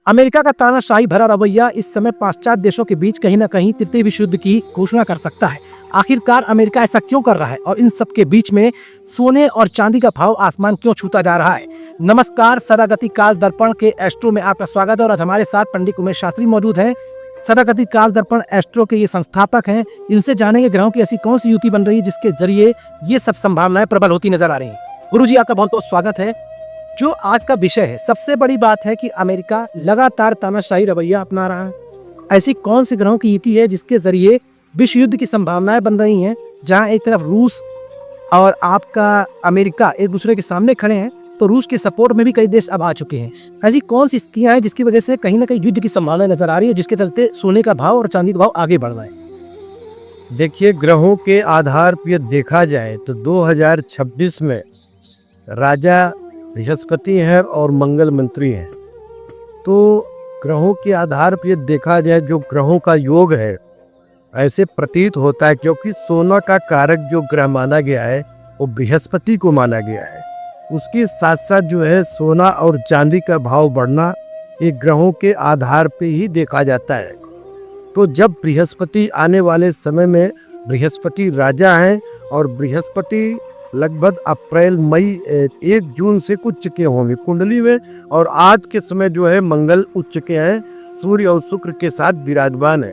America का तानाशाही भरा रवैया इस समय पाश्चात्य देशों के बीच कहीं न कहीं तृतीय विश्व युद्ध की घोषणा कर सकता है। आखिरकार अमेरिका ऐसा क्यों कर रहा है और इन सब के बीच में सोने और चांदी का भाव आसमान क्यों छूता जा रहा है? नमस्कार, सदागति काल दर्पण के एस्ट्रो में आपका स्वागत है और आज हमारे साथ पंडित उमेश शास्त्री मौजूद हैं। सदागति काल दर्पण एस्ट्रो के ये संस्थापक हैं। इनसे जानेंगे ग्रहों की ऐसी कौन सी युति बन रही है जिसके जरिए ये सब संभावनाएं प्रबल होती नजर आ रही हैं। गुरुजी, आपका बहुत बहुत स्वागत है। जो आज का विषय है, सबसे बड़ी बात है कि अमेरिका लगातार तानाशाही रवैया अपना रहा है। ऐसी कौन सी ग्रहों की युति है जिसके जरिए विश्व युद्ध की संभावनाएं बन रही हैं, जहां एक तरफ रूस और आपका अमेरिका एक दूसरे के सामने खड़े हैं, तो रूस के सपोर्ट में भी कई देश अब आ चुके हैं। ऐसी कौन सी स्थितियां हैं जिसकी वजह से कहीं ना कहीं युद्ध की संभावना नजर आ रही है, जिसके चलते सोने का भाव और चांदी का भाव आगे बढ़ रहा है? देखिए, ग्रहों के आधार पर देखा जाए तो 2026 में राजा बृहस्पति हैं और मंगल मंत्री हैं। तो ग्रहों के आधार पर देखा जाए, जो ग्रहों का योग है ऐसे प्रतीत होता है, क्योंकि सोना का कारक जो ग्रह माना गया है वो बृहस्पति को माना गया है। उसके साथ साथ जो है सोना और चांदी का भाव बढ़ना ये ग्रहों के आधार पे ही देखा जाता है। तो जब बृहस्पति आने वाले समय में, बृहस्पति राजा हैं और बृहस्पति लगभग अप्रैल मई 1 जून से उच्च के होंगे कुंडली में, और आज के समय जो है मंगल उच्च के हैं, सूर्य और शुक्र के साथ विराजमान है।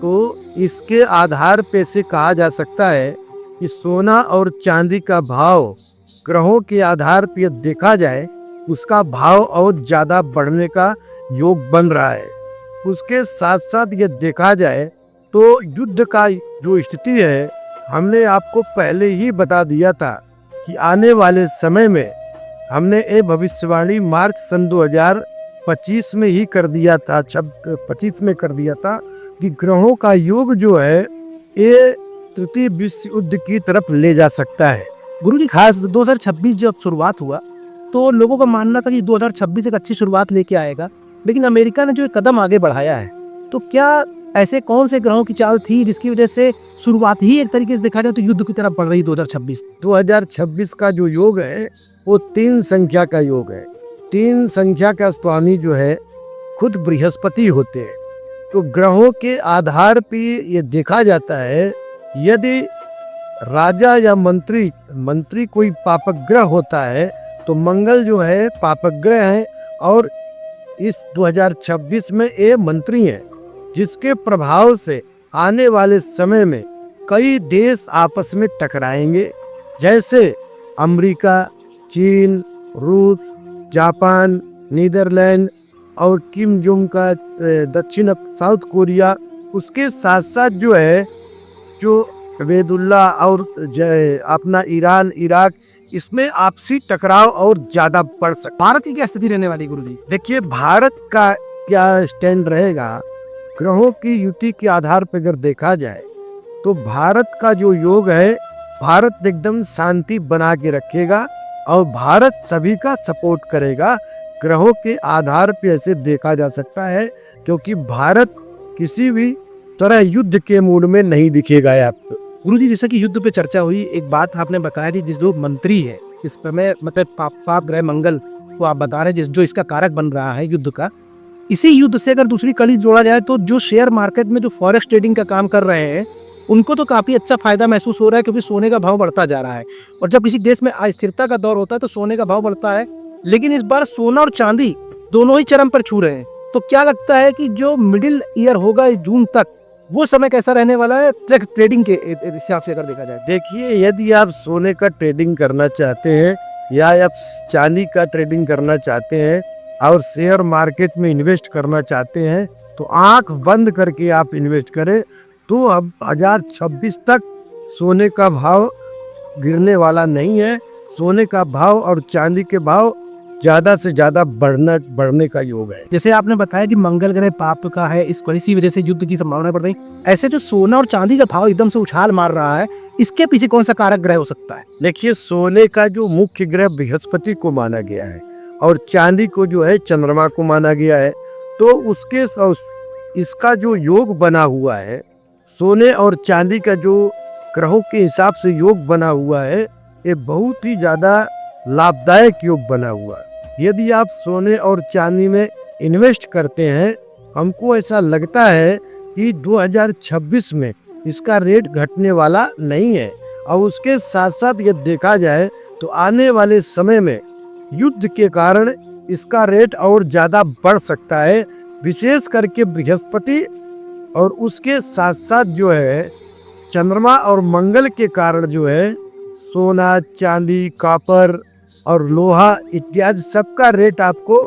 तो इसके आधार पे से कहा जा सकता है कि सोना और चांदी का भाव ग्रहों के आधार पर देखा जाए उसका भाव और ज़्यादा बढ़ने का योग बन रहा है। उसके साथ साथ ये देखा जाए तो युद्ध का जो स्थिति है, हमने आपको पहले ही बता दिया था कि आने वाले समय में हमने ये भविष्यवाणी मार्च सन 2025 में ही कर दिया था, 25 में कर दिया था कि ग्रहों का योग जो है ये तृतीय विश्व युद्ध की तरफ ले जा सकता है। गुरुजी, खास 2026 जब शुरुआत हुआ तो लोगों का मानना था कि 2026 एक अच्छी शुरुआत लेके आएगा, लेकिन अमेरिका ने जो एक कदम आगे बढ़ाया है, तो क्या ऐसे कौन से ग्रहों की चाल थी जिसकी वजह से शुरुआत ही एक तरीके से देखा जाए तो युद्ध की तरफ बढ़ रही 2026 का जो योग है वो 3 संख्या का योग है। 3 संख्या का स्वामी जो है खुद बृहस्पति होते हैं। तो ग्रहों के आधार पर ये देखा जाता है, यदि राजा या मंत्री कोई पापक ग्रह होता है तो मंगल जो है पापक ग्रह है, और इस 2026 में ये मंत्री हैं, जिसके प्रभाव से आने वाले समय में कई देश आपस में टकराएंगे, जैसे अमेरिका, चीन, रूस, जापान, नीदरलैंड और किम जोंग का दक्षिण साउथ कोरिया। उसके साथ साथ जो है जो वेदुल्ला और अपना ईरान, इराक, इसमें आपसी टकराव और ज्यादा बढ़ सकता। भारत की क्या स्थिति रहने वाली गुरुजी? देखिए, भारत का क्या स्टैंड रहेगा ग्रहों की युति के आधार पर अगर देखा जाए तो भारत का जो योग है, भारत एकदम शांति बना के रखेगा और भारत सभी का सपोर्ट करेगा। ग्रहों के आधार पर ऐसे देखा जा सकता है, क्योंकि भारत किसी भी तरह युद्ध के मूड में नहीं दिखेगा। आपको गुरुजी, जैसे कि युद्ध पे चर्चा हुई, एक बात आपने बताया कि जिस जो मंत्री है इस समय, मतलब पाप ग्रह मंगल को आप बता रहे हैं जो इसका कारक बन रहा है युद्ध का, इसी युद्ध से अगर दूसरी कड़ी जोड़ा जाए तो जो शेयर मार्केट में जो फॉरेक्स ट्रेडिंग का काम कर रहे हैं उनको तो काफी अच्छा फायदा महसूस हो रहा है, क्योंकि सोने का भाव बढ़ता जा रहा है। और जब किसी देश में अस्थिरता का दौर होता है तो सोने का भाव बढ़ता है, लेकिन इस बार सोना और चांदी दोनों ही चरम पर छू रहे हैं। तो क्या लगता है कि जो मिडिल ईयर होगा जून तक, वो समय कैसा रहने वाला है ट्रेडिंग के हिसाब से अगर देखा जाए? देखिए, यदि आप सोने का ट्रेडिंग करना चाहते हैं या आप चांदी का ट्रेडिंग करना चाहते हैं और शेयर मार्केट में इन्वेस्ट करना चाहते हैं, तो आंख बंद करके आप इन्वेस्ट करें। तो अब 2026 तक सोने का भाव गिरने वाला नहीं है। सोने का भाव और चांदी के भाव ज्यादा से ज्यादा बढ़ने का योग है। जैसे आपने बताया कि मंगल ग्रह पाप का है, इसी वजह से युद्ध की संभावना बढ़ रही। ऐसे जो सोना और चांदी का भाव एकदम से उछाल मार रहा है, इसके पीछे कौन सा कारक ग्रह हो सकता है? देखिए, सोने का जो मुख्य ग्रह बृहस्पति को माना गया है और चांदी को जो है चंद्रमा को माना गया है। तो उसके इसका जो योग बना हुआ है, सोने और चांदी का जो ग्रहों के हिसाब से योग बना हुआ है, ये बहुत ही ज्यादा लाभदायक योग बना हुआ है। यदि आप सोने और चांदी में इन्वेस्ट करते हैं, हमको ऐसा लगता है कि 2026 में इसका रेट घटने वाला नहीं है। और उसके साथ साथ ये देखा जाए तो आने वाले समय में युद्ध के कारण इसका रेट और ज़्यादा बढ़ सकता है, विशेष करके बृहस्पति और उसके साथ साथ जो है चंद्रमा और मंगल के कारण जो है सोना, चांदी, कॉपर और लोहा इत्यादि सबका रेट आपको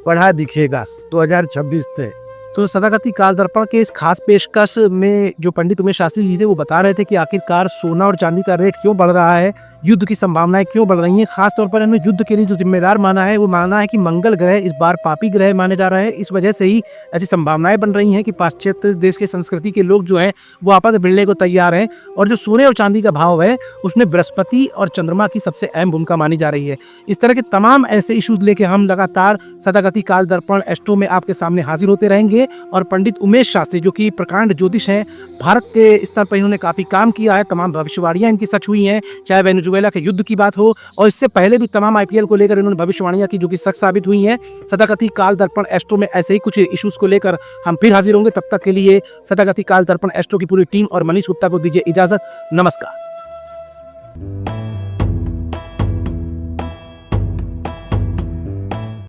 बढ़ा दिखेगा 2026 से। तो सदाकथित काल दर्पण के इस खास पेशकश में जो पंडित उमेश शास्त्री जी थे वो बता रहे थे कि आखिरकार सोना और चांदी का रेट क्यों बढ़ रहा है, युद्ध की संभावनाएं क्यों बढ़ रही हैं। खास तौर पर इन्होंने युद्ध के लिए जो जिम्मेदार माना है वो माना है कि मंगल ग्रह इस बार पापी ग्रह माने जा रहे हैं। इस वजह से ही ऐसी संभावनाएं बन रही हैं कि पाश्चात्य देश के संस्कृति के लोग जो हैं वो आपस भिड़ने को तैयार हैं। और जो सोने और चांदी का भाव है उसमें बृहस्पति और चंद्रमा की सबसे अहम भूमिका मानी जा रही है। इस तरह के तमाम ऐसे इशूज लेके हम लगातार सदाकथित काल दर्पण एस्ट्रो में आपके सामने हाजिर होते रहेंगे। और पंडित उमेश शास्त्री जो कि प्रकांड ज्योतिष हैं, भारत के स्तर पर इन्होंने काफी काम किया है, तमाम भविष्यवाणियां इनकी सच हुई हैं, चाहे वेनेजुएला के युद्ध की बात हो और इससे पहले भी तमाम आईपीएल को लेकर इन्होंने भविष्यवाणियां की जो कि सच साबित हुई हैं। सदाकथित काल दर्पण एस्ट्रो में ऐसे ही कुछ इश्यूज को लेकर हम फिर हाजिर होंगे। तब तक के लिए सदाकथित काल दर्पण एस्ट्रो की पूरी टीम और मनीष गुप्ता को दीजिए इजाजत। नमस्कार।